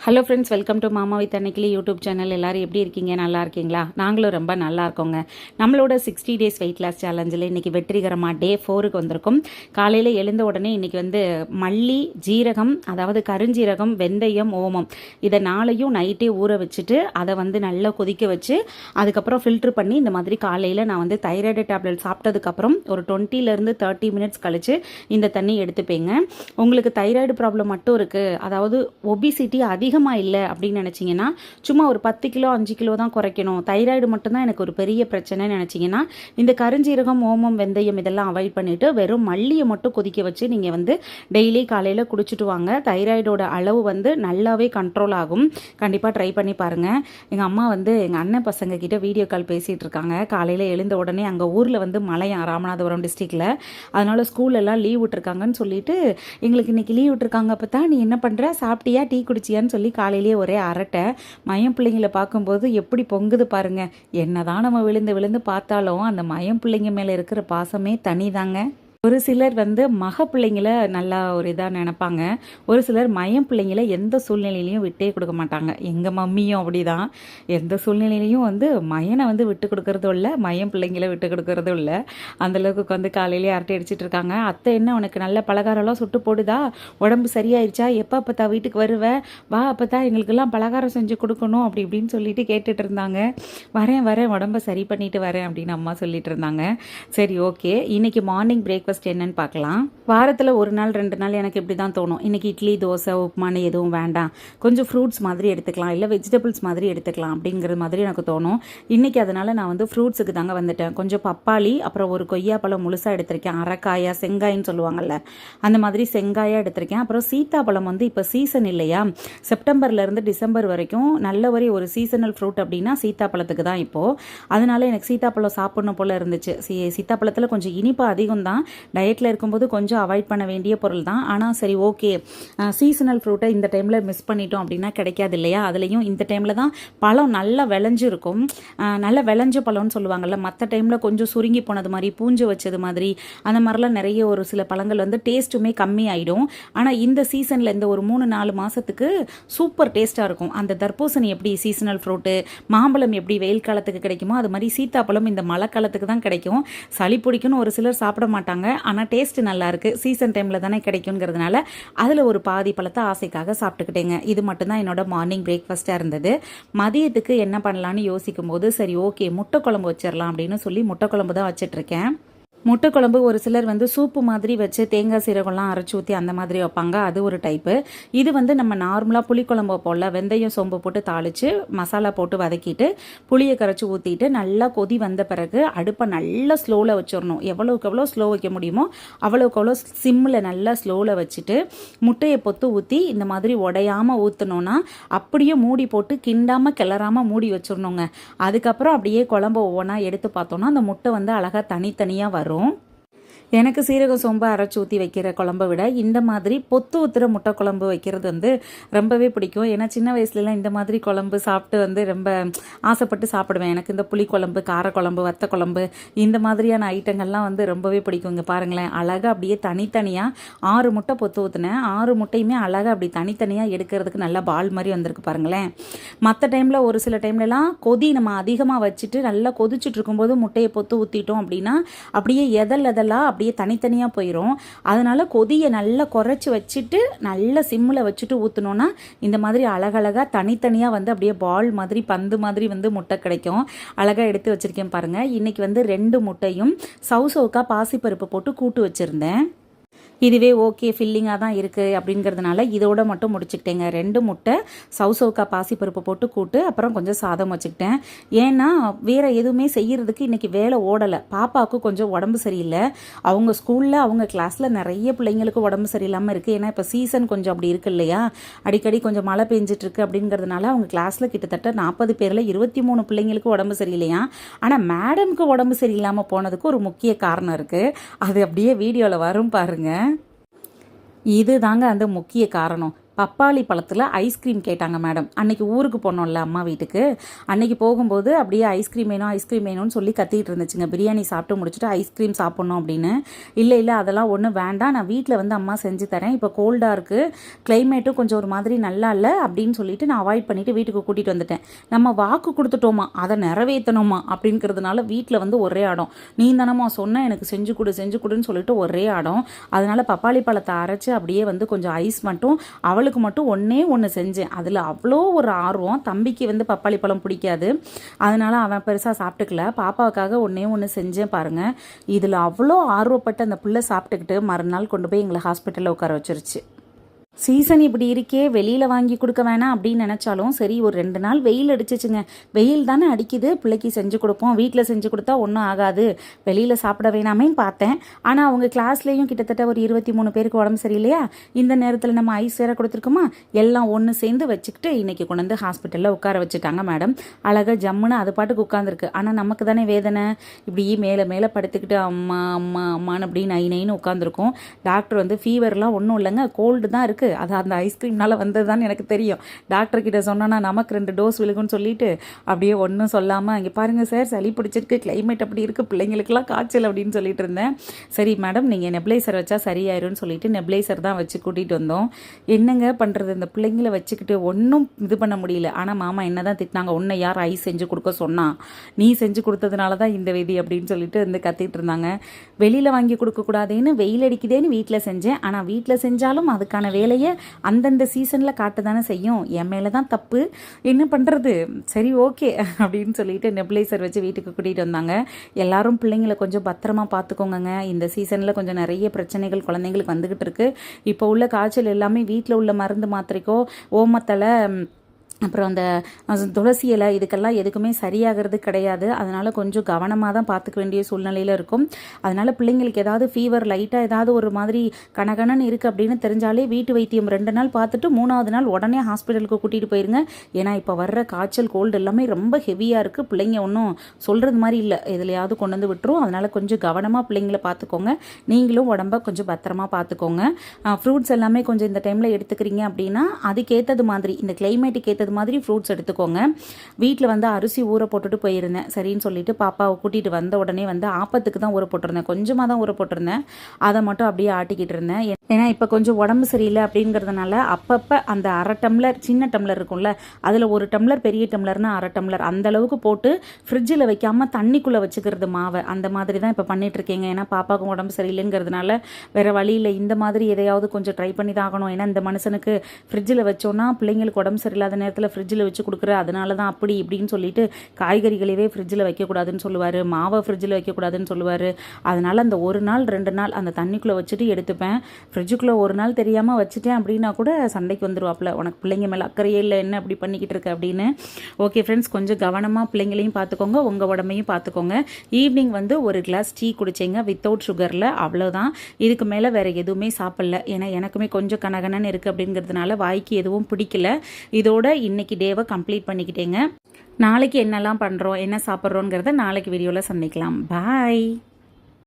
Hello friends, welcome to மாமா with Annakili YouTube channel. எல்லோரும் எப்படி இருக்கீங்க? நல்லா இருக்கீங்களா? நாங்களும் ரொம்ப நல்லா இருக்கோங்க. நம்மளோட 60 டேஸ் வெயிட் லாஸ் சேலஞ்சில் இன்றைக்கி வெற்றிகரமாக டே 4க்கு வந்திருக்கும். காலையில் எழுந்த உடனே இன்றைக்கி மல்லி, ஜீரகம், அதாவது கருஞ்சீரகம், வெந்தயம், ஓமம் இதை நாளையும் நைட்டே ஊற வச்சுட்டு அதை நல்லா கொதிக்க வச்சு அதுக்கப்புறம் ஃபில்ட்ரு பண்ணி இந்த மாதிரி காலையில் நான் தைராய்டு டேப்லெட் சாப்பிட்டதுக்கப்புறம் ஒரு 20 to 30 மினிட்ஸ் கழித்து இந்த தண்ணி எடுத்துப்பேங்க. உங்களுக்கு தைராய்டு ப்ராப்ளம் மட்டும் இருக்குது, அதாவது ஒபிசிட்டி அதிகமாக இல்லை அப்படின்னு நினச்சிங்கன்னா, சும்மா ஒரு 10 கிலோ 5 கிலோ தான் குறைக்கணும், தைராய்டு மட்டும்தான் எனக்கு ஒரு பெரிய பிரச்சனைன்னு நினச்சிங்கன்னா, இந்த கருஞ்சீரகம், ஓமம், வெந்தயம் இதெல்லாம் அவாய்ட் பண்ணிவிட்டு வெறும் மல்லியை மட்டும் கொதிக்க வச்சு நீங்கள் டெய்லி காலையில் குடிச்சிட்டு வாங்க. தைராய்டோட அளவு நல்லாவே கண்ட்ரோல் ஆகும். கண்டிப்பாக ட்ரை பண்ணி பாருங்கள். எங்கள் அம்மா எங்கள் அண்ணன் பசங்க கிட்ட வீடியோ கால் பேசிகிட்டு இருக்காங்க. காலையில் எழுந்த உடனே அங்கே ஊரில் மழையா, ராமநாதபுரம் டிஸ்ட்ரிக்டில், அதனால் ஸ்கூலெல்லாம் லீவ் விட்டுருக்காங்கன்னு சொல்லிட்டு, எங்களுக்கு இன்றைக்கி லீவ் விட்டுருக்காங்க, அப்போ தான் நீ என்ன பண்ணுற, சாப்பிட்டியா, டீ குடிச்சியான்னு சொல்லி காலையிலேயே ஒரே அரட்டை. மயம் பிள்ளைங்களை பார்க்கும்போது எப்படி பொங்குது பாருங்க. என்னதான் நம்ம விழுந்து விழுந்து பார்த்தாலும் அந்த மயம் பிள்ளைங்க மேலே இருக்கிற பாசமே தனிதாங்க. ஒரு சிலர் மக பிள்ளைங்கள நல்லா ஒரு இதாக நினைப்பாங்க. ஒரு சிலர் மயம் பிள்ளைங்கள எந்த சூழ்நிலையிலையும் விட்டே கொடுக்க மாட்டாங்க. எங்கள் மம்மியும் அப்படி தான். எந்த சூழ்நிலையிலையும் மயனை விட்டு கொடுக்கறதும் இல்லை, மயம் பிள்ளைங்கள விட்டு கொடுக்கறதும் இல்லை. அந்தளவுக்கு காலையிலேயே அரட்டை அடிச்சிட்டு இருக்காங்க. அத்தை என்ன உனக்கு நல்ல பலகாரம்லாம் சுட்டு போடுதா, உடம்பு சரியாயிடுச்சா, எப்போ அப்போத்தா வீட்டுக்கு வருவேன், வா அப்போத்தா எங்களுக்கெல்லாம் பலகாரம் செஞ்சு கொடுக்கணும் அப்படி இப்படின்னு சொல்லிட்டு கேட்டுட்டு இருந்தாங்க. வரேன் வரேன், உடம்பை சரி பண்ணிட்டு வரேன் அப்படின்னு அம்மா சொல்லிட்டு இருந்தாங்க. சரி, ஓகே. இன்னைக்கு மார்னிங் பிரேக்ஃபாஸ்ட் என்னன்னு பார்க்கலாம். வாரத்தில் ஒரு நாள் 2 நாள் எனக்கு இப்படி தான் தோணும், இன்னைக்கு இட்லி, தோசை, உப்புமானு எதுவும் வேண்டாம், கொஞ்சம் ஃப்ரூட்ஸ் மாதிரி எடுத்துக்கலாம், இல்லை வெஜிடபிள்ஸ் மாதிரி எடுத்துக்கலாம் அப்படிங்கிற மாதிரி எனக்கு தோணும். இன்னைக்கு அதனால் நான் ஃப்ரூட்ஸுக்கு தாங்க வந்துட்டேன். கொஞ்சம் பப்பாளி, அப்புறம் ஒரு கொய்யாப்பழம் முழுசாக எடுத்திருக்கேன், அரைக்காயா, செங்காயின்னு சொல்லுவாங்கள்ல, அந்த மாதிரி செங்காயாக எடுத்திருக்கேன். அப்புறம் சீத்தாப்பழம் இப்போ சீசன் இல்லையா, செப்டம்பர்லேருந்து டிசம்பர் வரைக்கும் நல்ல ஒரு சீசனல் ஃப்ரூட் அப்படின்னா சீத்தாப்பழத்துக்கு தான் இப்போது. அதனால எனக்கு சீத்தாப்பழம் சாப்பிடணும் போல் இருந்துச்சு. சீத்தாப்பழத்தில் கொஞ்சம் இனிப்பு அதிகம் தான், டயட்டில் இருக்கும்போது கொஞ்சம் அவாய்ட் பண்ண வேண்டிய பொருள் தான். ஆனால் சரி, ஓகே, சீசனல் ஃப்ரூட்டை இந்த டைமில் மிஸ் பண்ணிட்டோம் அப்படின்னா கிடைக்காது இல்லையா. அதுலேயும் இந்த டைமில் தான் பழம் நல்லா விளைஞ்சிருக்கும். நல்லா விளைஞ்ச பழம்னு சொல்லுவாங்கள்ல, மற்ற டைமில் கொஞ்சம் சுருங்கி போனது மாதிரி, பூஞ்சு வச்சது மாதிரி, அந்த மாதிரிலாம் நிறைய ஒரு சில பழங்கள் டேஸ்ட்டுமே கம்மி ஆகிடும். ஆனால் இந்த சீசனில் இந்த ஒரு 3-4 மாதத்துக்கு சூப்பர் டேஸ்ட்டாக இருக்கும். அந்த தர்பூசணி எப்படி சீசனல் ஃப்ரூட்டு, மாம்பழம் எப்படி வெயில் காலத்துக்கு கிடைக்குமோ அது மாதிரி சீத்தாப்பழம் இந்த மழை காலத்துக்கு தான் கிடைக்கும். சளி பிடிக்குன்னு ஒரு சிலர் சாப்பிட மாட்டாங்க, ஆனால் டேஸ்ட் நல்லா இருக்கு, சீசன் டைமில் தானே கிடைக்குங்கிறதுனால அதில் ஒரு பாதி பழத்தை ஆசைக்காக சாப்பிட்டுக்கிட்டேங்க. இது மட்டும்தான் என்னோட மார்னிங் பிரேக்ஃபாஸ்ட்டாக இருந்தது. மதியத்துக்கு என்ன பண்ணலான்னு யோசிக்கும் போது சரி, ஓகே, முட்டை குழம்பு வச்சிடலாம் அப்படின்னு சொல்லி முட்டை குழம்பு தான் வச்சிட்ருக்கேன். முட்டை குழம்பு ஒரு சிலர் சூப்பு மாதிரி வச்சு தேங்காய் சீரகம்லாம் அரைச்சி ஊற்றி அந்த மாதிரி வைப்பாங்க, அது ஒரு டைப்பு. இது நம்ம நார்மலாக புளிக்குழம்பு போல் வெந்தயம் சோம்பு போட்டு தாளித்து மசாலா போட்டு வதக்கிட்டு புளியை கரைச்சி ஊற்றிட்டு நல்லா கொதி வந்த பிறகு அடுப்பை நல்லா ஸ்லோவில் வச்சிடணும். எவ்வளோக்கு எவ்வளோ ஸ்லோ வைக்க முடியுமோ அவ்வளோக்கு எவ்வளோ சிம்மில் நல்லா ஸ்லோவில் வச்சுட்டு முட்டையை பொத்து ஊற்றி இந்த மாதிரி உடையாமல் ஊற்றினோன்னா அப்படியே மூடி போட்டு கிண்டாமல் கிளறாமல் மூடி வச்சிடணுங்க. அதுக்கப்புறம் அப்படியே குழம்பு ஒவ்வொன்றா எடுத்து பார்த்தோன்னா அந்த முட்டை அழகாக தனித்தனியாக வரும். எனக்கு சீரகம் சோம்பு அரைச்சி ஊற்றி வைக்கிற குழம்பை விட இந்த மாதிரி பொத்து ஊற்றுற முட்டை குழம்பு வைக்கிறது ரொம்பவே பிடிக்கும். ஏன்னா சின்ன வயசுலலாம் இந்த மாதிரி குழம்பு சாப்பிட்டு ரொம்ப ஆசைப்பட்டு சாப்பிடுவேன். எனக்கு இந்த புளி குழம்பு, காரக்குழம்பு, வத்த குழம்பு இந்த மாதிரியான ஐட்டங்கள்லாம் ரொம்பவே பிடிக்கும். இங்கே பாருங்களேன், அழகாக அப்படியே தனித்தனியாக 6 முட்டை பொத்து ஊற்றுனேன். 6 முட்டையுமே அழகாக அப்படி தனித்தனியாக எடுக்கிறதுக்கு நல்லா பால் மாதிரி வந்திருக்கு பாருங்களேன். மற்ற டைமில் ஒரு சில டைம்லலாம் கொதி நம்ம அதிகமாக வச்சுட்டு நல்லா கொதிச்சுட்டு இருக்கும்போது முட்டையை பொத்து ஊற்றிட்டோம் அப்படின்னா அப்படியே எதெல்லாம் அப்படியே தனித்தனியாக போயிடும். அதனால் கொதியை நல்லா குறைச்சி வச்சுட்டு நல்லா சிம்மில் வச்சுட்டு ஊற்றினோன்னா இந்த மாதிரி அழகழகாக தனித்தனியாக அப்படியே பால் மாதிரி பந்து மாதிரி முட்டை கிடைக்கும். அழகாக எடுத்து வச்சுருக்கேன் பாருங்கள். இன்றைக்கி 2 முட்டையும் சவுசவுக்கா பாசிப்பருப்பு போட்டு கூட்டு வச்சுருந்தேன். இதுவே ஓகே, ஃபில்லிங்காக தான் இருக்குது அப்படிங்கிறதுனால இதோட மட்டும் முடிச்சுக்கிட்டேங்க. 2 முட்டை சவுசவுக்கா பாசிப்பருப்பு போட்டு கூட்டு, அப்புறம் கொஞ்சம் சாதம் வச்சுக்கிட்டேன். ஏன்னா வேறு எதுவுமே செய்கிறதுக்கு இன்றைக்கி வேலை ஓடலை. பாப்பாவுக்கு கொஞ்சம் உடம்பு சரியில்லை. அவங்க ஸ்கூலில் அவங்க கிளாஸில் நிறைய பிள்ளைங்களுக்கு உடம்பு சரியில்லாமல் இருக்குது. ஏன்னா இப்போ சீசன் கொஞ்சம் அப்படி இருக்கு இல்லையா, அடிக்கடி கொஞ்சம் மழை பெஞ்சிட்ருக்கு அப்படிங்கிறதுனால அவங்க கிளாஸில் கிட்டத்தட்ட 40 பேரில் 23 பிள்ளைங்களுக்கு உடம்பு சரியில்லையா. ஆனால் மேடம்க்கு உடம்பு சரியில்லாமல் போனதுக்கு ஒரு முக்கிய காரணம் இருக்குது. அது அப்படியே வீடியோவில் வரும் பாருங்கள். இது தாங்க அந்த முக்கிய காரணம். பப்பாளி பழத்தில் ஐஸ்கிரீம் கேட்டாங்க மேடம். அன்றைக்கி ஊருக்கு போனோம்ல அம்மா வீட்டுக்கு, அன்றைக்கி போகும்போது அப்படியே ஐஸ்கிரீம் வேணும்னு சொல்லி கத்திட்டு இருந்துச்சுங்க. பிரியாணி சாப்பிட்டு முடிச்சுட்டு ஐஸ்கிரீம் சாப்பிட்ணும் அப்படின்னு. இல்லை அதெல்லாம் ஒன்றும் வேண்டாம், நான் வீட்டில் வந்து அம்மா செஞ்சு தரேன், இப்போ கோல்டாக இருக்குது, கிளைமேட்டும் கொஞ்சம் ஒரு மாதிரி நல்லா இல்லை அப்படின்னு சொல்லிட்டு நான் அவாய்ட் பண்ணிவிட்டு வீட்டுக்கு கூட்டிகிட்டு வந்துட்டேன். நம்ம வாக்கு கொடுத்துட்டோமா, அதை நிறைவேற்றணுமா அப்படிங்கிறதுனால வீட்டில் வந்து ஒரே ஆடம். நீ தானம்மா சொன்ன எனக்கு செஞ்சு கொடுன்னு சொல்லிட்டு ஒரே ஆடம். அதனால பப்பாளி பழத்தை அரைச்சி அப்படியே வந்து கொஞ்சம் ஐஸ் மட்டும் அவளுக்கு மட்டும் ஒன்று செஞ்சேன். அதில் அவ்வளோ ஒரு ஆர்வம். தம்பிக்கு வந்து பப்பாளி பழம் பிடிக்காது, அதனால அவன் பெருசாக சாப்பிட்டுக்கல. பாப்பாவுக்காக ஒன்று செஞ்சேன் பாருங்கள். இதில் அவ்வளோ ஆர்வப்பட்டு அந்த பிள்ளை சாப்பிட்டுக்கிட்டு மறுநாள் கொண்டு போய் எங்களை ஹாஸ்பிட்டலில் உட்கார வச்சிருச்சு. சீசன் இப்படி இருக்கே, வெளியில் வாங்கி கொடுக்க வேணாம் அப்படின்னு நினச்சாலும் சரி, ஒரு 2 நாள் வெயில் அடிச்சிச்சுங்க. வெயில் தானே அடிக்குது, பிள்ளைக்கு செஞ்சு கொடுப்போம், வீட்டில் செஞ்சு கொடுத்தா ஒன்றும் ஆகாது, வெளியில் சாப்பிட வேணாமேன்னு பார்த்தேன். ஆனால் அவங்க கிளாஸ்லேயும் கிட்டத்தட்ட ஒரு 23 பேருக்கு உடம்பு சரியில்லையா, இந்த நேரத்தில் நம்ம ஐஸ் வேற கொடுத்துருக்கோமா, எல்லாம் ஒன்று சேர்ந்து வச்சுக்கிட்டு இன்றைக்கி கொண்டு வந்து ஹாஸ்பிட்டலில் உட்கார வச்சுட்டாங்க மேடம். அழகாக ஜம்முன்னு அது பாட்டுக்கு உட்காந்துருக்கு. ஆனால் நமக்கு தானே வேதனை, இப்படி மேலே படுத்துக்கிட்டு அம்மா அம்மா அம்மான்னு அப்படி நைன்னு உட்காந்துருக்கும். டாக்டர் வந்து ஃபீவர்லாம் ஒன்றும் இல்லைங்க, கோல்டு தான் இருக்குது, அது அந்த ஐஸ்கிரீம்னால வந்ததுதான்னு எனக்கு தெரியும். டாக்டர்கிட்ட சொன்னோன்னா நமக்கு 2 டோஸ் விழுகுன்னு சொல்லிட்டு அப்படியே ஒன்றும் சொல்லாமல், இங்கே பாருங்கள் சார், சளி பிடிச்சிருக்கு, கிளைமேட் அப்படி இருக்குது, பிள்ளைங்களுக்குலாம் காய்ச்சல் அப்படின்னு சொல்லிட்டு இருந்தேன். சரி மேடம், நீங்கள் நெப்ளைசர் வச்சா சரியாயிரும்னு சொல்லிட்டு நெப்ளைசர் தான் வச்சு கூட்டிகிட்டு வந்தோம். என்னங்க பண்ணுறது, இந்த பிள்ளைங்களை வச்சுக்கிட்டு ஒன்றும் இது பண்ண முடியல. ஆனால் மாமா என்ன தான் திட்டினாங்க, உன்னை யார் ஐஸ் செஞ்சு கொடுக்க சொன்னா, நீ செஞ்சு கொடுத்ததுனால தான் இந்த விதி அப்படின்னு சொல்லிட்டு வந்து கத்திட்டு இருந்தாங்க. வெளியில் வாங்கி கொடுக்கக்கூடாதுன்னு வெயில் அடிக்குதேன்னு வீட்டில் செஞ்சேன். ஆனால் வீட்டில் செஞ்சாலும் அதுக்கான வேலையை அந்தந்த சீசனில் காட்ட தானே செய்யும். என் மேலே தான் தப்பு, என்ன பண்ணுறது, சரி ஓகே அப்படின்னு சொல்லிட்டு நெப்ளைசர் வச்சு வீட்டுக்கு கூட்டிகிட்டு வந்தாங்க. எல்லாரும் பிள்ளைங்களை கொஞ்சம் பத்திரமா பார்த்துக்கோங்க. இந்த சீசனில் கொஞ்சம் நிறைய பிரச்சனைகள் குழந்தைங்களுக்கு வந்துக்கிட்டு இருக்கு. இப்போ உள்ள காய்ச்சல் எல்லாமே வீட்டில் உள்ள மருந்து மாத்திரைக்கோ ஓமத்தலை அப்புறம் அந்த துளசி இலை இதுக்கெல்லாம் எதுக்குமே சரியாகிறது கிடையாது. அதனால் கொஞ்சம் கவனமாக தான் பார்த்துக்க வேண்டிய சூழ்நிலையில் இருக்கும். அதனால் பிள்ளைங்களுக்கு ஏதாவது ஃபீவர் லைட்டாக ஏதாவது ஒரு மாதிரி கனகனன்னு இருக்குது அப்படின்னு தெரிஞ்சாலே வீட்டு வைத்தியம் 2 நாள் பார்த்துட்டு 3ஆவது நாள் உடனே ஹாஸ்பிட்டலுக்கு கூட்டிகிட்டு போயிருங்க. ஏன்னா இப்போ வர்ற காய்ச்சல் கோல்டு எல்லாமே ரொம்ப ஹெவியாக இருக்குது. பிள்ளைங்க ஒன்றும் சொல்கிறது மாதிரி இல்லை, எதுலையாவது கொண்டு வந்து விட்டுரும். அதனால் கொஞ்சம் கவனமாக பிள்ளைங்களை பார்த்துக்கோங்க. நீங்களும் உடம்ப கொஞ்சம் பத்திரமா பார்த்துக்கோங்க. ஃப்ரூட்ஸ் எல்லாமே கொஞ்சம் இந்த டைமில் எடுத்துக்கிறீங்க அப்படின்னா அதுக்கேற்றது மாதிரி, இந்த கிளைமேட்டுக்கு ஏற்றது மாதிரி ஃப்ரூட்ஸ் எடுத்துக்கோங்க. வீட்டில் வந்து அரிசி ஊற போட்டுட்டு போயிருந்தேன். சரின்னு சொல்லிட்டு பாப்பாவை கூட்டிகிட்டு வந்த உடனே வந்து ஆப்பத்துக்கு தான் ஊற போட்டிருந்தேன், கொஞ்சமாக தான் ஊற போட்டிருந்தேன். அதை மட்டும் அப்படியே ஆட்டிக்கிட்டு இருந்தேன். ஏன்னா இப்போ கொஞ்சம் உடம்பு சரியில்லை அப்படிங்கிறதுனால அப்பப்போ அந்த 1/2 டம்ளர் சின்ன டம்ளர் இருக்கும்ல, அதில் 1 டம்ளர் பெரிய டம்ளர்னா 1/2 டம்ளர் அந்த அளவுக்கு போட்டு ஃப்ரிட்ஜில் வைக்காமல் தண்ணிக்குள்ளே வச்சுக்கிறது மாவை. அந்த மாதிரி தான் இப்போ பண்ணிகிட்ருக்கேங்க. ஏன்னா பாப்பாவுக்கும் உடம்பு சரியில்லைங்கிறதுனால வேறு வழியில் இந்த மாதிரி எதையாவது கொஞ்சம் ட்ரை பண்ணி தான் ஆகணும். ஏன்னா இந்த மனுஷனுக்கு ஃப்ரிட்ஜில் வச்சோன்னா பிள்ளைங்களுக்கு உடம்பு சரியில்லாத நேரத்தில் ஃப்ரிட்ஜில் வச்சு கொடுக்குற, அதனால தான் அப்படி இப்படின்னு சொல்லிட்டு காய்கறிகளவே ஃப்ரிட்ஜில் வைக்கக்கூடாதுன்னு சொல்லுவார், மாவை ஃப்ரிட்ஜில் வைக்கக்கூடாதுன்னு சொல்லுவார். அதனால் அந்த 1 நாள் 2 நாள் அந்த தண்ணிக்குள்ளே வச்சுட்டு எடுத்துப்பேன். ஃப்ரிட்ஜுக்குள்ளே 1 நாள் தெரியாமல் வச்சுட்டேன் அப்படின்னா கூட சண்டைக்கு வந்துடுவாப்பில், உனக்கு பிள்ளைங்க மேலே அக்கறையே இல்லை, என்ன அப்படி பண்ணிக்கிட்டு இருக்க அப்படின்னு. ஓகே ஃப்ரெண்ட்ஸ், கொஞ்சம் கவனமாக பிள்ளைங்களையும் பார்த்துக்கோங்க, உங்கள் உடம்பையும் பார்த்துக்கோங்க. ஈவினிங் வந்து 1 கிளாஸ் டீ குடிச்சேங்க வித்தவுட் சுகரில், அவ்வளோதான். இதுக்கு மேலே வேறு எதுவுமே சாப்பிடல. ஏன்னா எனக்குமே கொஞ்சம் கனகனன்னு இருக்குது அப்படிங்கிறதுனால வாய்க்கு எதுவும் பிடிக்கல. இதோட இன்னைக்கு டேவை கம்ப்ளீட் பண்ணிக்கிட்டேங்க. நாளைக்கு என்னெல்லாம் பண்ணுறோம் என்ன சாப்பிட்றோங்கிறத நாளைக்கு வீடியோவில் சந்திக்கலாம். பாய்.